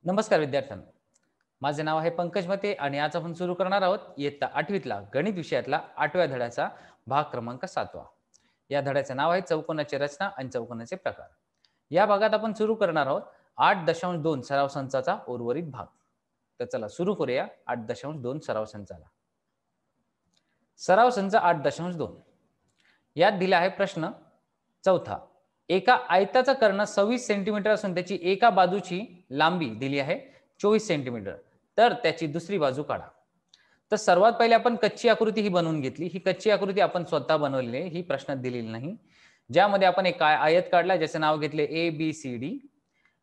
नमस्कार विद्यार्थ्यांनो, माझे नाव आहे पंकज मते आणि आज आपण सुरू करणार आहोत इयत्ता 8वीतला गणित विषयातला 8व्या धड्याचा भाग क्रमांक 7वा. या धड्याचे नाव आहे चौकोनाची रचना आणि चौकोनाचे प्रकार. या भागात आपण सुरू करणार आहोत 8.2 सराव संचाचा उर्वरित भाग. तर चला सुरू करूया 8.2 सराव संचाला. सराव संच 8.2 यात दिला आहे प्रश्न चौथा. एका आयताचा कर्ण 26 सेंटीमीटर असून त्याची एका बाजूची लांबी दिली आहे 24 सेंटीमीटर. तर त्याची दुसरी बाजू काढा. तर सर्वात पहिले आपण कच्ची आकृती ही बनवून घेतली. ही कच्ची आकृती आपण स्वतः बनवलेली आहे, ही प्रश्नात दिलेली नाही. ज्यामध्ये आपण एक आयत काढला, ज्याचे नाव घेतले ABCD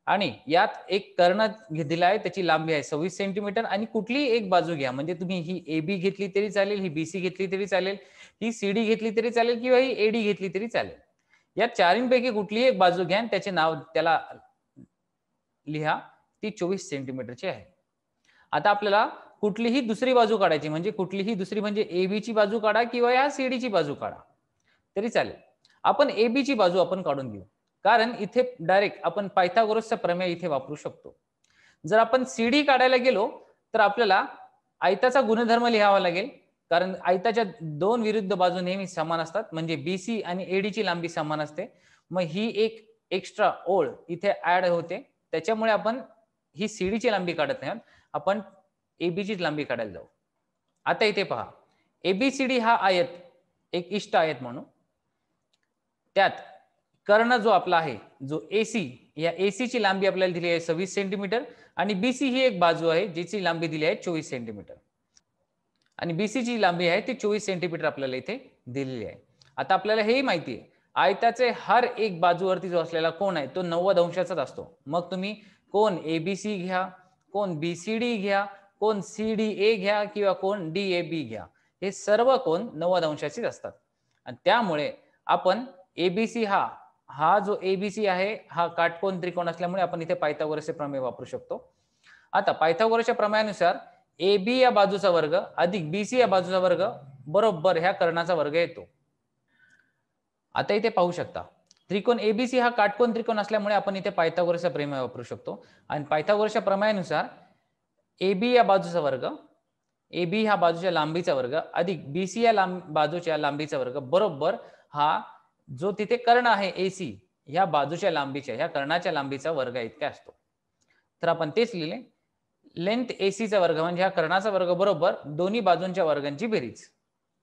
आणि यात एक कर्ण दिला आहे, त्याची लांबी आहे 26 सेंटीमीटर आणि कुठलीही एक बाजू घ्या. म्हणजे तुम्ही ही AB घेतली तरी चालेल, ही BC घेतली तरी चालेल, ही CD घेतली तरी चालेल किंवा ही AD घेतली तरी चालेल. या चारींपैकी कुठलीही एक बाजू घ्या आणि त्याचे नाव त्याला लिहा. ती 24 सेंटीमीटरची आहे. आता आपल्याला कुठलीही दुसरी बाजू काढायची, म्हणजे कुठलीही दुसरी म्हणजे AB ची बाजू काढा किंवा या CD ची बाजू काढा तरी चालेल. आपण AB ची बाजू आपण काढून घेऊ, कारण इथे डायरेक्ट आपण पायथागोरसचा प्रमेय इथे वापरू शकतो. जर आपण CD काढायला गेलो तर आपल्याला आयताचा गुणधर्म लिहावा लागेल, कारण आयताच्या दोन विरुद्ध बाजू नेहमी समान असतात. म्हणजे BC आणि AD ची लांबी समान असते. मग ही एक एक्स्ट्रा ओळ इथे ऍड होते. त्याच्यामुळे आपण ही CD ची लांबी काढत नाही, आपण AB ची लांबी काढायला जाऊ. आता इथे पहा, ABCD हा आयत एक इष्ट आयत म्हणू. त्यात कर्ण जो आपला आहे, जो AC, या AC ची लांबी आपल्याला दिली आहे 26 सेंटीमीटर आणि BC ही एक बाजू आहे जिची लांबी दिली आहे 24 सेंटीमीटर आणि BC ची लांबी आहे ती 24 सेंटीमीटर आपल्याला इथे दिलेली आहे. आता आपल्याला हेही माहिती आहे, आयताचे हर एक बाजूवरती जो असलेला कोन आहे तो 90 अंशाचाच असतो. मग तुम्ही कोन ABC घ्या, कोन BCD घ्या, कोन CDA घ्या किंवा कोन DAB घ्या, हे सर्व कोन 90 अंशाचेच असतात. आणि त्यामुळे आपण ABC हा जो ABC आहे हा काटकोन त्रिकोण असल्यामुळे आपण इथे पायथागोरसचे प्रमेय वापरू शकतो. आता पायथागोरसच्या प्रमेयानुसार AB या बाजूचा वर्ग अधिक BC या बाजूचा वर्ग बरोबर ह्या कर्णाचा वर्ग येतो. आता इथे पाहू शकता, त्रिकोण ABC हा काटकोन त्रिकोण असल्यामुळे आपण इथे पायथागोरसचा प्रमेय वापरू शकतो. आणि पायथागोरसच्या प्रमेयानुसार AB या बाजूचा वर्ग, AB ह्या बाजूच्या लांबीचा वर्ग अधिक BC या बाजूच्या लांबीचा वर्ग बरोबर हा जो तिथे कर्ण आहे AC ह्या बाजूच्या लांबीच्या, ह्या कर्णाच्या लांबीचा वर्ग इतका असतो. तर आपण तेच लिहिले, लेंथ AC चा वर्ग म्हणजे ह्या कर्णाचा वर्ग बरोबर दोन्ही बाजूंच्या वर्गांची बेरीज.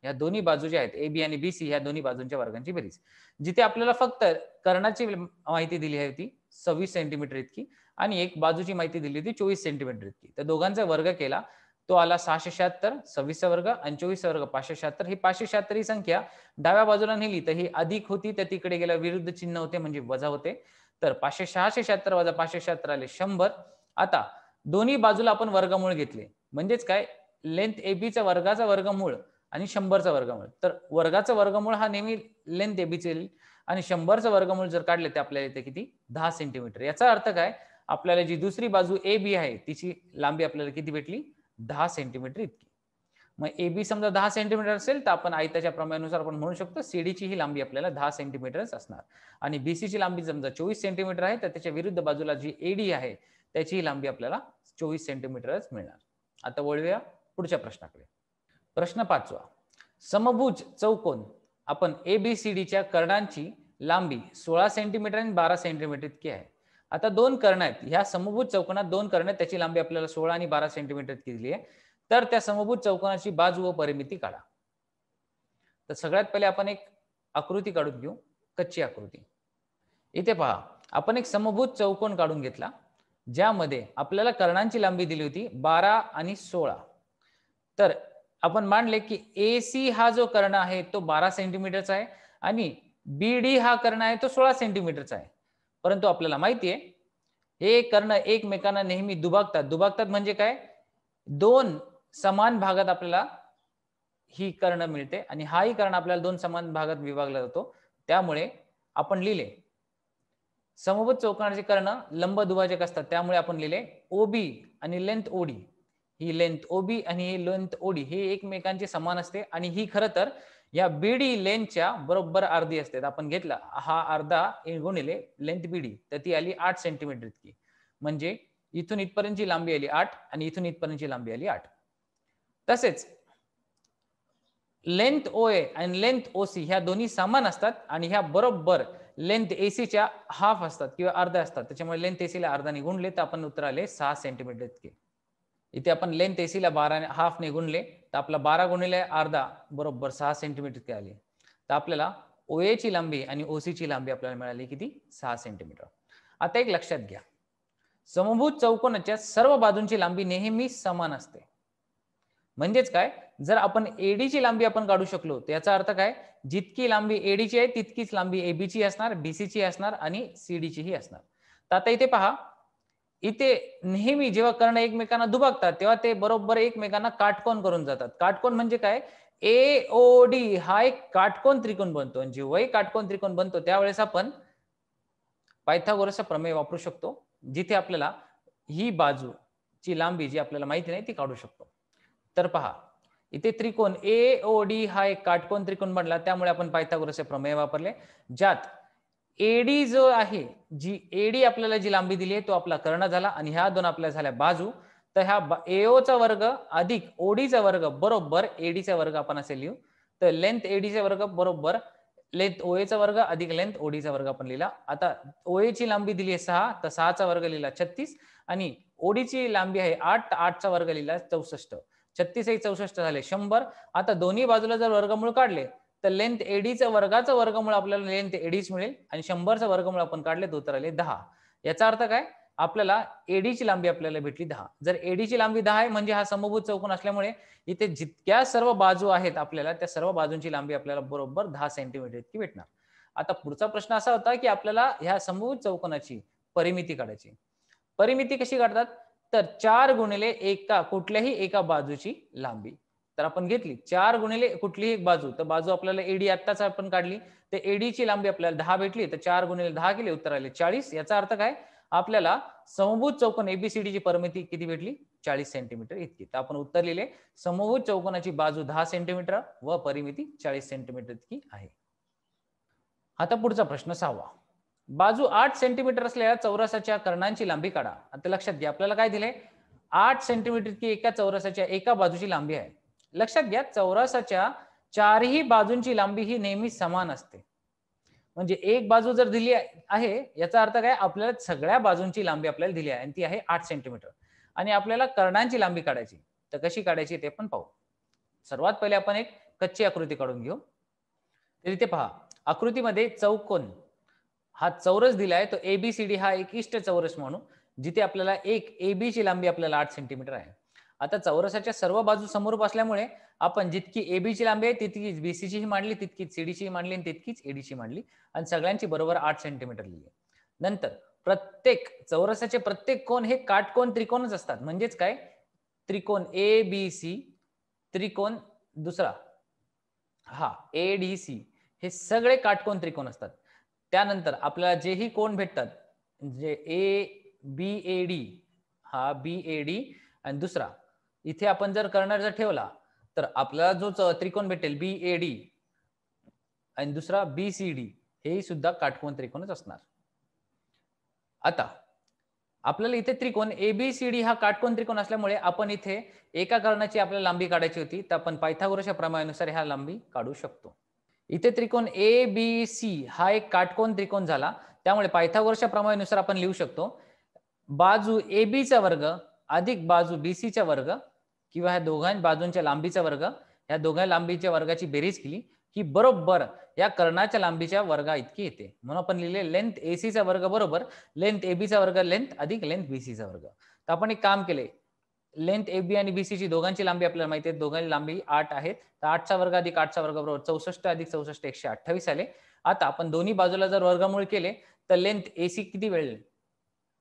या दोन्ही बाजू ज्या आहेत AB आणि BC ह्या दोन्ही बाजूंच्या वर्गांची बेरीज. जिथे आपल्याला फक्त कर्णाची माहिती दिली आहे ती 26 सेंटीमीटर इतकी आणि एक बाजूची माहिती दिली होती 24 सेंटीमीटर इतकी. तर दोघांचा वर्ग केला तो आला 676, 26 चा वर्ग आणि 24 चा वर्ग 576. ही 576 ही संख्या डाव्या बाजूला नेली तर ही अधिक होती, तर तिकडे गेल्या विरुद्ध चिन्ह होते म्हणजे वजा होते. तर 576 वजा 576 आले 100. आता दोन्ही बाजूला आपण वर्गमूळ घेतले, म्हणजेच काय, लेंथ AB चा वर्गाचा वर्गमूळ आणि 100 चा वर्गमूळ. तर वर्गाचा वर्गमूळ हा नेहमी लेंथ AB चे येईल आणि 100 चा वर्गमूळ जर काढले तर आपल्याला येते किती, 10 सेंटीमीटर. याचा अर्थ काय, आपल्याला जी दुसरी बाजू AB आहे तिची लांबी आपल्याला किती भेटली, 10 सेंटीमीटर इतकी. मग AB समजा 10 सेंटीमीटर असेल तर आपण आयताच्या प्रमेयानुसार आपण म्हणू शकतो CD ची ही लांबी आपल्याला 10 सेंटीमीटरच असणार. आणि BC ची लांबी समजा 24 सेंटीमीटर आहे तर त्याच्या विरुद्ध बाजूला जी AD आहे त्याची लांबी आपल्याला 24 सेंटीमीटरच मिळणार. आता वळूया पुढच्या प्रश्नाकडे. प्रश्न 5वा. समभुज चौकोन आपण ABCD च्या कर्णांची लांबी 16 सेंटीमीटर आणि 12 सेंटीमीटर इतकी आहे. आता दोन कर्ण आहेत, ह्या समभुज चौकोनात दोन कर्ण आहेत, त्याची लांबी आपल्याला 16 आणि 12 सेंटीमीटर इतकी दिली आहे. तर त्या समभुज चौकोनाची बाजू व परिमिती काढा. तर सगळ्यात पहिले आपण एक आकृती काढून घेऊ, कच्ची आकृती. इथे पहा, आपण एक समभुज चौकोन काढून घेतला ज्यामध्ये आपल्याला कर्णांची लांबी दिली होती 12 आणि 16. तर आपण मानले की AC हा जो कर्ण आहे तो 12 सेंटीमीटरचा आहे आणि BD हा कर्ण आहे तो 16 सेंटीमीटरचा आहे. परंतु आपल्याला माहिती आहे हे कर्ण एकमेकांना नेहमी दुभागतात. दुभागतात म्हणजे काय, दोन समान भागात आपल्याला ही कर्ण मिळते आणि हाही कर्ण आपल्याला दोन समान भागात विभागला जातो. त्यामुळे आपण लिहिले समभुज चौकोनाचे कर्ण लंब दुभाजक असतात, त्यामुळे आपण लिहिले OB आणि लेंथ OD. ही लेंथ OB आणि ही लेंथ OD ही एकमेकांची समान असते आणि ही खरं तर या BD लेंथच्या बरोबर अर्धी असते. आपण घेतला हा अर्धा गुणिले लेंथ BD तर ती आली 8 सेंटीमीटर इतकी. म्हणजे इथून इथपर्यंतची लांबी आली 8 आणि इथून इथपर्यंतची लांबी आली 8. तसेच लेंथ OA आणि लेंथ OC ह्या दोन्ही समान असतात आणि ह्या बरोबर लेंथ AC च्या हाफ असतात किंवा अर्ध्या असतात. त्याच्यामुळे लेंथ AC ला अर्धा गुणले तर आपण उत्तर आले 6 सेंटीमीटर इतके. इथे आपण लेंथ AC ला 12 हाफ ने गुणले तर आपला 12 गुणिले अर्धा बरोबर 6 सेंटीमीटर इतके आले. तर आपल्याला OA ची लांबी आणि OC ची लांबी आपल्याला मिळाली किती? 6 सेंटीमीटर. आता एक लक्षात घ्या, समभुज चौकोनाच्या सर्व बाजूंची लांबी नेहमी समान असते. म्हणजेच काय, जर आपण AD ची लांबी आपण काढू शकलो तर याचा अर्थ काय, जितकी लांबी AD ची आहे तितकीच लांबी AB ची असणार, BC ची असणार आणि CD ची ही असणार. तर आता इथे पहा, इथे नेहमी जेव्हा कर्ण एकमेकांना दुभागतात तेव्हा ते बरोबर एकमेकांना काटकोन करून जातात. काटकोन म्हणजे काय, AOD हा एक काटकोन त्रिकोण बनतो आणि जेव्हाही काटकोन त्रिकोण बनतो त्यावेळेस आपण पायथागोरसचा प्रमेय वापरू शकतो, जिथे आपल्याला ही बाजूची लांबी जी आपल्याला माहिती नाही ती काढू शकतो. तर पहा, इथे त्रिकोण AOD हा एक काटकोन त्रिकोण बनला, त्यामुळे आपण पायथागोरसचे प्रमेय वापरले, ज्यात AD जो आहे, जी AD आपल्याला जी लांबी दिली आहे तो आपला कर्ण झाला आणि ह्या दोन आपल्या झाल्या बाजू. तर ह्या AO चा वर्ग अधिक OD चा वर्ग बरोबर AD चा वर्ग आपण असे लिहू. तर लेंथ AD चा वर्ग बरोबर लेंथ OA चा वर्ग अधिक लेंथ OD चा वर्ग आपण लिहिला. आता OA ची लांबी दिली आहे 6, तर 6 चा वर्ग लिहिला 36 आणि OD ची लांबी आहे 8, 8 चा वर्ग लिहिला 64. 36 एक 64 झाले 100. आता दोन्ही बाजूला जर वर्गमूळ काढले तर लेंथ AD चा वर्गाचं वर्गमूळ आपल्याला लेंथ AD मिळेल आणि 100 चा वर्गमूळ आपण काढले तर उत्तर आले 10. याचा अर्थ काय, आपल्याला AD ची लांबी आपल्याला भेटली 10. जर AD ची लांबी 10 आहे म्हणजे हा समभुज चौकोन असल्यामुळे इथे जितक्या सर्व बाजू आहेत आपल्याला त्या सर्व बाजूंची लांबी आपल्याला बरोबर 10 सेंटीमीटर इतकी भेटणार. आता पुढचा प्रश्न असा होता की आपल्याला ह्या समभुज चौकोनाची परिमिती काढायची. परिमिती कशी काढतात, तर 4 गुणिले एका कुठल्याही एका बाजूची लांबी. तर आपण घेतली 4 गुणिले कुठलीही एक बाजू, तर बाजू आपल्याला AD आत्ताच आपण काढली, तर AD ची लांबी आपल्याला 10 भेटली, तर 4 गुणिले 10 केले उत्तर आले 40. याचा अर्थ काय, आपल्याला समभुज चौकोन ABCD ची परिमिती किती भेटली, 40 सेंटीमीटर इतकी. तर आपण उत्तर लिहिले, समभुज चौकोनाची बाजू 10 सेंटीमीटर व परिमिती 40 सेंटीमीटर इतकी आहे. आता पुढचा प्रश्न 6वा, बाजू 8 सेंटीमीटर असलेल्या चौरसाच्या कर्णांची लांबी काढा. आता लक्षात घ्या, आपल्याला काय दिले, 8 सेंटीमीटर इतकी एका चौरसाच्या एका बाजूची लांबी आहे. लक्षात घ्या, चौरसाच्या चारही बाजूंची लांबी ही नेहमी समान असते. म्हणजे एक बाजू जर दिली आहे याचा अर्थ काय, आपल्याला सगळ्या बाजूंची लांबी आपल्याला दिली आहे आणि ती आहे 8 सेंटीमीटर आणि आपल्याला कर्णांची लांबी काढायची. तर कशी काढायची ते पण पाहू. सर्वात पहिले आपण एक कच्ची आकृती काढून घेऊ. तर इथे पहा, आकृतीमध्ये चौकोन हा चौरस दिलाय, तो ABCD हा एक इष्ट चौरस म्हणू, जिथे आपल्याला एक AB ची लांबी आपल्याला 8 सेंटीमीटर आहे. आता चौरसाच्या सर्व बाजू समरूप असल्यामुळे आपण जितकी AB ची लांबी आहे तितकीच BC ची मांडली, तितकीच CD ची मांडली आणि तितकीच AD ची मांडली आणि सगळ्यांची बरोबर 8 सेंटीमीटर लिहिली. नंतर प्रत्येक चौरसाचे प्रत्येक कोन हे काटकोन त्रिकोणच असतात. म्हणजेच काय, त्रिकोण ABC, त्रिकोण दुसरा हा ADC, हे सगळे काटकोन त्रिकोण असतात. त्यानंतर आपल्याला जेही कोन भेटतात, जे ABAD हा BAD आणि दुसरा इथे आपण जर कर्ण जर ठेवला तर आपल्याला जो त्रिकोण भेटेल BAD आणि दुसरा BCD, हे सुद्धा काटकोन त्रिकोणच असणार. आता आपल्याला इथे त्रिकोण ABCD हा काटकोन त्रिकोण असल्यामुळे आपण इथे एका कर्णाची आपल्याला लांबी काढायची होती, तर आपण पायथागोरसच्या प्रमेयानुसार ह्या लांबी काढू शकतो. इथे त्रिकोण ABC हा एक काटकोन त्रिकोण झाला, त्यामुळे पायथागोरसच्या प्रमेयानुसार आपण लिहू शकतो, बाजू AB चा वर्ग अधिक बाजू BC चा वर्ग किंवा ह्या दोघांच्या बाजूंच्या लांबीचा वर्ग, ह्या दोघां लांबीच्या वर्गाची बेरीज केली की बरोबर या कर्णाच्या लांबीच्या वर्गा इतकी येते. म्हणून आपण लिहिले लेंथ AC चा वर्ग बरोबर लेंथ AB चा वर्ग लेंथ अधिक लेंथ BC चा वर्ग. तर आपण एक काम केले, लेंथ AB आणि BC ची दोघांची लांबी आपल्याला माहिती आहे, दोघांची लांबी 8 आहेत, तर 8 चा वर्ग अधिक 8 चा वर्ग बरोबर 64 अधिक 64 128 आले. आता आपण दोन्ही बाजूला जर वर्गमूळ केले तर लेंथ AC किती मिळेल,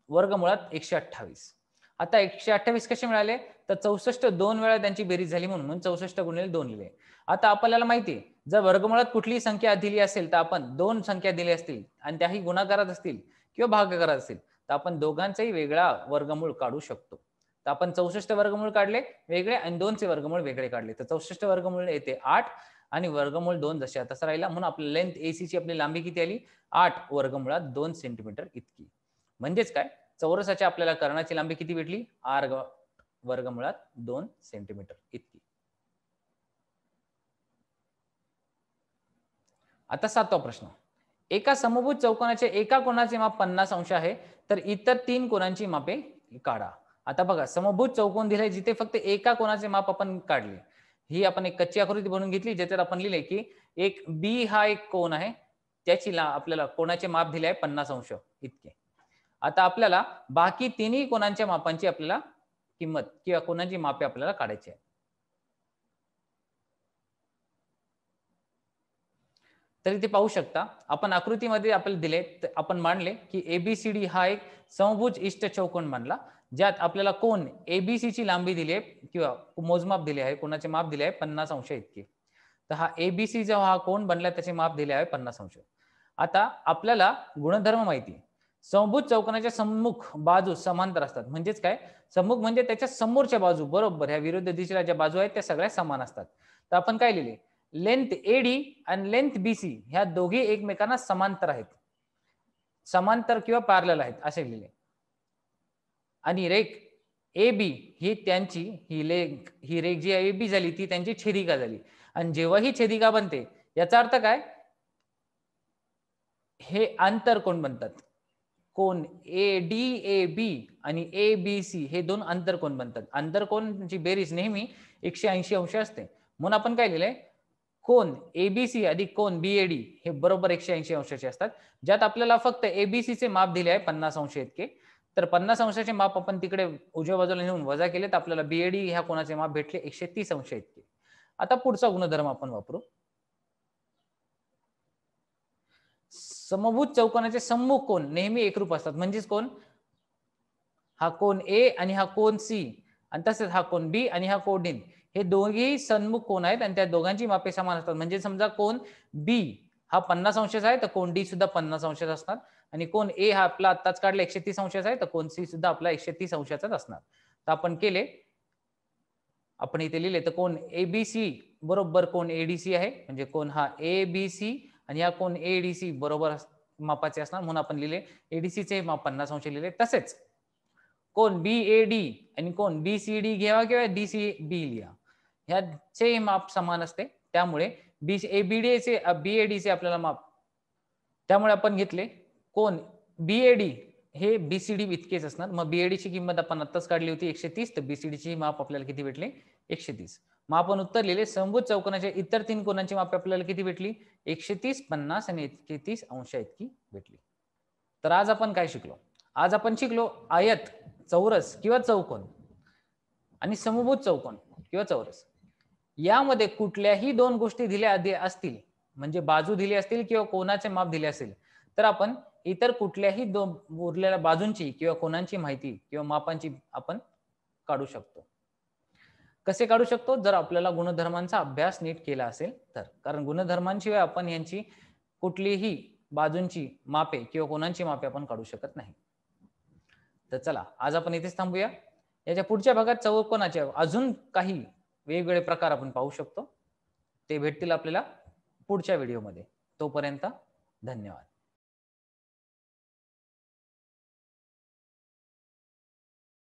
वर्गमुळात 128. आता 128 कसे मिळाले, तर 64 दोन वेळा त्यांची बेरीज झाली म्हणून 64 गुणिले 2 लिहिले. आता आपल्याला माहिती आहे, जर वर्गमुळात कुठलीही संख्या दिली असेल तर आपण दोन संख्या दिल्या असतील आणि त्याही गुणाकारात असतील किंवा भागाकारात असतील तर आपण दोघांचाही वेगळा वर्गमूळ काढू शकतो. तर आपण 64 वर्गमूळ काढले वेगळे आणि 2 चे वर्गमूळ वेगळे काढले, तर 64 वर्गमूळ येते 8 आणि वर्गमूळ 2 जशा तसा राहिला. म्हणून आपली लेंथ AC ची आपली लांबी किती आली, 8 वर्गमुळात 2 सेंटीमीटर इतकी. म्हणजेच काय, चौरसाच्या आपल्याला कर्णाची लांबी किती भेटली? r वर्गमुळात 2 सेंटीमीटर इतकी. आता 7वा प्रश्न. एका समभुज चौकोनाचे एका कोनाचे माप 50 अंश आहे, तर इतर 3 कोनांची मापे काढा. आता बघा, समभुज चौकोन दिलाय जिथे फक्त एका कोनाचे माप आपण काढले. ही आपण एक कच्ची आकृती बनवून घेतली, ज्याच्यात आपण लिहिले की एक बी हा एक कोन आहे, त्याची आपल्याला कोनाचे माप दिले आहे 50 अंश इतके. आता आपल्याला बाकी तिन्ही कोनांच्या मापांची आपल्याला किंमत किंवा कोनांची मापे आपल्याला काढायची आहे. तर इथे पाहू शकता, आपण आकृतीमध्ये आपल्याला दिले, आपण मांडले की एबीसीडी हा एक समभुज इष्ट चौकोन मानला, ज्यात आपल्याला कोन एबीसी ची लांबी दिली आहे किंवा मोजमाप दिले आहे, कोनाचे माप दिले आहे 50 अंश इतके. तर हा एबीसी जो हा कोन बनला त्याचे माप दिले आहे 50 अंश. आता आपल्याला गुणधर्म माहिती, समभुज चौकोनाच्या सम्मुख बाजू समांतर असतात. म्हणजेच काय, सम्मुख म्हणजे त्याच्या समोरच्या बाजू बरोबर ह्या विरुद्ध दिशेला ज्या बाजू आहेत त्या सगळ्या समान असतात. तर आपण काय लिहिले, लेंथ एडी आणि लेंथ बीसी ह्या दोघी एकमेकांना समांतर आहेत, समांतर किंवा पॅरलल आहेत असे लिहिले. आणि रेख ए बी ही त्यांची ही रेख जी ए बी झाली ती त्यांची छेदिका झाली. आणि जेव्हा ही छेदिका बनते याचा अर्थ काय, हे आंतरकोन बनतात. कोन ए डी ए बी आणि ए बी सी हे दोन आंतरकोन बनतात. आंतरकोनची बेरीज नेहमी 180 अंश असते. म्हणून आपण काय लिहिलंय, कोन एबीसी अधिक कोन बीएडी हे बरोबर 180 अंशाचे असतात. ज्यात आपल्याला फक्त एबीसी चे माप दिले आहे 50 अंश इतके. तर 50 अंशाचे माप आपण तिकडे उजव्या बाजूला नेऊन वजा केले तर आपल्याला बीएडी ह्या कोनाचे माप भेटले 130 अंश इतके. आता पुढचा गुणधर्म आपण वापरू. समभुज चौकोनाचे सम्मुख कोन नेहमी एकरूप असतात. म्हणजेच कोण, हा कोन ए आणि हा कोन सी आणि तसेच हा कोन बी आणि हा कोन डी हे दोघेही सन्मुख कोन आहेत आणि त्या दोघांची मापे समान असतात. म्हणजे समजा कोन बी हा 50 अंशाचा आहे तर कोन डी सुद्धा 50 अंशाचा असणार आणि कोन ए हा आपला आत्ताच काढला 130 अंशाचा आहे तर कोन सी सुद्धा आपला 130 अंशाचाच असणार. तर आपण केले, आपण इथे लिहिले तर कोन एबीसी बरोबर कोन एडीसी आहे. म्हणजे कोन हा एबीसी आणि हा कोन एडीसी बरोबर मापाचे असणार. म्हणून आपण लिहिले एडीसी चे माप 50 अंश लिहिले. तसेच कोन बीएडी आणि कोन बीसीडी घ्यावा किंवा डीसीबी लिहा, ह्याचे माप समान असते. त्यामुळे बीएबीडीचे बीएडीचे आपल्याला माप, त्यामुळे आपण घेतले कोन बीएडी हे बीसीडी इतकेच असणार. मग बीएडी ची किंमत आपण आत्ताच काढली होती 130, तर बीसीडी ची माप आपल्याला किती भेटले 130. मग आपण उत्तर लिहिले समभुज चौकोनाच्या इतर 3 कोनांची माप आपल्याला किती भेटली 130, 50 आणि 130 अंश इतकी भेटली. तर आज आपण काय शिकलो, आज आपण शिकलो आयत, चौरस किंवा चौकोन आणि समभुज चौकोन किंवा चौरस यामध्ये कुठल्याही दोन गोष्टी दिल्या असतील, म्हणजे बाजू दिली असतील किंवा कोनाचे माप दिले असेल, तर आपण इतर कुठल्याही दोन उरलेल्या बाजूंची किंवा कोनांची माहिती किंवा मापांची आपण काढू शकतो. कसे काढू शकतो, जर आपल्याला गुणधर्मांचा अभ्यास नीट केला असेल तर. कारण गुणधर्मांशिवाय आपण यांची कुठलीही बाजूंची मापे किंवा कोनांची मापे आपण काढू शकत नाही. तर चला आज आपण इथेच थांबूया. याच्या पुढच्या भागात चौकोनाचे अजून काही वेगवेगळे प्रकार आपण पाहू शकतो. ते भेटतील आपल्याला पुढच्या व्हिडिओमध्ये. तोपर्यंत धन्यवाद.